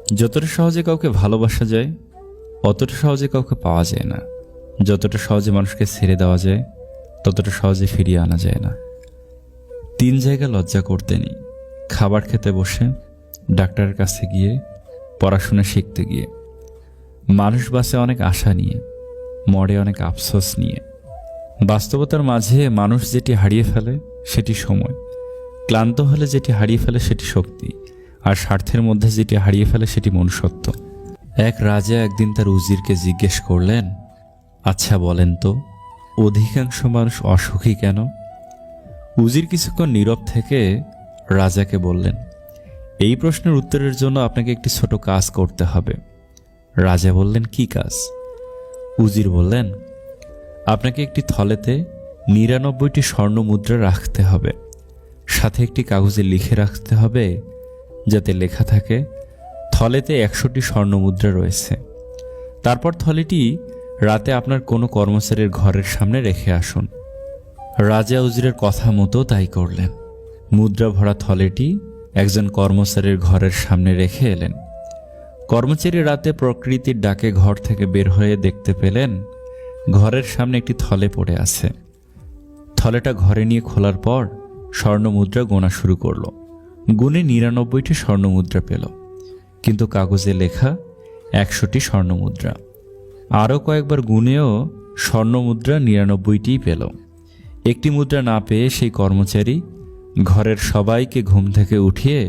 যতটা সহজে কাউকে ভালোবাসা যায় অতটা সহজে কাউকে পাওয়া যায় না। যতটা সহজে মানুষকে ছেড়ে দেওয়া যায় ততটা সহজে ফিরিয়ে আনা যায় না। 3 জায়গা লজ্জা করতে নেই: খাবার খেতে বসে, ডাক্তারের কাছে গিয়ে, পড়াশোনা শিখতে গিয়ে। মানুষ বাঁচে অনেক আশা নিয়ে, মরে অনেক আফসোস নিয়ে। বাস্তবতার মাঝে মানুষ যেটি হারিয়ে ফেলে সেটি সময়, ক্লান্ত হলে যেটি হারিয়ে ফেলে সেটি শক্তি, আর স্বার্থের মধ্যে যেটি হারিয়ে ফেলে সেটি মনুষ্যত্ব। এক রাজা একদিন তার উজিরকে জিজ্ঞেস করলেন, আচ্ছা বলেন তো, অধিকাংশ মানুষ অসুখী কেন? উজির কিছুক্ষণ নীরব থেকে রাজাকে বললেন, এই প্রশ্নের উত্তরের জন্য আপনাকে একটি ছোট কাজ করতে হবে। রাজা বললেন, কি কাজ? উজির বললেন, আপনাকে একটি থলেতে 99টি স্বর্ণ মুদ্রা রাখতে হবে, সাথে একটি কাগজে লিখে রাখতে হবে যাতে লেখা থাকে থলেতে 100টি স্বর্ণ মুদ্রা রয়েছে। তারপর থলেটি রাতে আপনার কোনো কর্মচারীর ঘরের সামনে রেখে আসুন। রাজা উজিরের কথা মতো তাই করলেন। মুদ্রা ভরা থলেটি একজন কর্মচারীর ঘরের সামনে রেখে এলেন। কর্মচারী রাতে প্রকৃতির ডাকে ঘর থেকে বের হয়ে দেখতে পেলেন ঘরের সামনে একটি থলে পড়ে আছে। থলেটা ঘরে নিয়ে খোলার পর স্বর্ণ মুদ্রা গোনা শুরু করলো। গুনে 99টি স্বর্ণ মুদ্রা পেল, কিন্তু কাগজে লেখা 100টি স্বর্ণ মুদ্রা। আরও কয়েকবার গুনেও স্বর্ণ মুদ্রা 99টিই পেল। একটি মুদ্রা না পেয়ে সেই কর্মচারী ঘরের সবাইকে ঘুম থেকে উঠিয়ে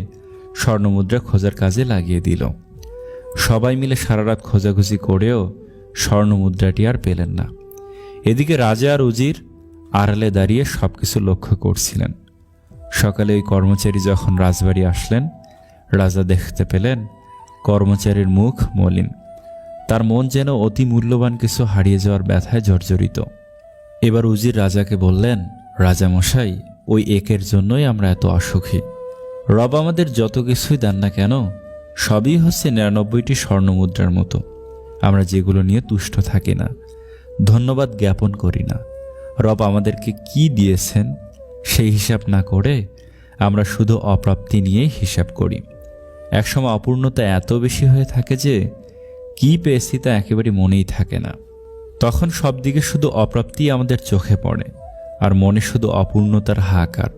স্বর্ণ মুদ্রা খোঁজার কাজে লাগিয়ে দিল। সবাই মিলে সারা রাত খোঁজাখুঁজি করেও স্বর্ণ মুদ্রাটি আর পেলেন না। এদিকে রাজা আর উজির আড়ালে দাঁড়িয়ে সবকিছু লক্ষ্য করছিলেন। সকালে ওই কর্মচারী যখন রাজবাড়ি আসলেন, রাজা দেখতে পেলেন কর্মচারীর মুখ মলিন। তার মন যেন অতি মূল্যবান কিছু হারিয়ে যাওয়ার ব্যথায় জর্জরিত। এবার উজির রাজাকে বললেন, রাজা মশাই, ওই একের জন্যই আমরা এত অসুখী। রব আমাদের যত কিছুই দেন না কেন, সবই হচ্ছে 99টি স্বর্ণ মুদ্রার মতো। আমরা যেগুলো নিয়ে তুষ্ট থাকি না, ধন্যবাদ জ্ঞাপন করি না। রব আমাদেরকে কি দিয়েছেন সেই হিসাব না করে আমরা শুধু অপ্রাপ্তি নিয়েই হিসাব করি। একসময় অপূর্ণতা এত বেশি হয়ে থাকে যে কি পেয়েছি তা একেবারে মনেই থাকে না। তখন সব দিকে শুধু অপ্রাপ্তি আমাদের চোখে পড়ে, আর মনে শুধু অপূর্ণতার হাহাকার।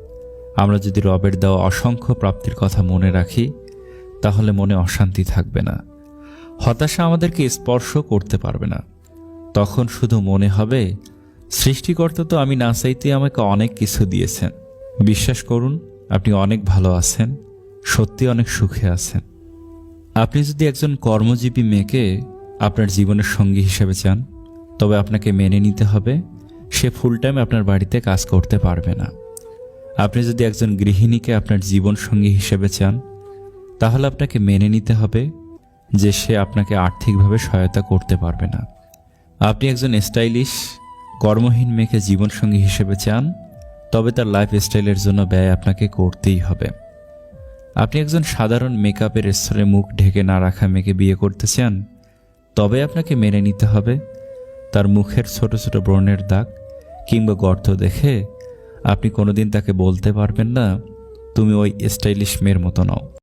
আমরা যদি রবের দেওয়া অসংখ্য প্রাপ্তির কথা মনে রাখি, তাহলে মনে অশান্তি থাকবে না, হতাশা আমাদেরকে স্পর্শ করতে পারবে না। তখন শুধু মনে হবে, সৃষ্টিকর্তা তো আমি না চাইতে আমাকে অনেক কিছু দিয়েছেন। বিশ্বাস করুন, আপনি অনেক ভালো আছেন, সত্যি অনেক সুখে আছেন। আপনি যদি একজন কর্মজীবী মেয়েকে আপনার জীবনের সঙ্গী হিসেবে চান, তবে আপনাকে মেনে নিতে হবে সে ফুল টাইম আপনার বাড়িতে কাজ করতে পারবে না। আপনি যদি একজন গৃহিণীকে আপনার জীবন সঙ্গী হিসেবে চান, তাহলে আপনাকে মেনে নিতে হবে যে সে আপনাকে আর্থিকভাবে সহায়তা করতে পারবে না। আপনি একজন স্টাইলিশ কর্মহীন মেয়েকে জীবনসঙ্গী হিসেবে চান, তবে তার লাইফস্টাইলের জন্য ব্যয় আপনাকে করতেই হবে। আপনি একজন সাধারণ মেকআপের স্তরে মুখ ঢেকে না রাখা মেয়েকে বিয়ে করতে চান, তবে আপনাকে মেনে নিতে হবে তার মুখের ছোট ছোট ব্রণের দাগ কিংবা গর্ত দেখে আপনি কোনোদিন তাকে বলতে পারবেন না, তুমি ওই স্টাইলিশ মেয়ের মতো নও।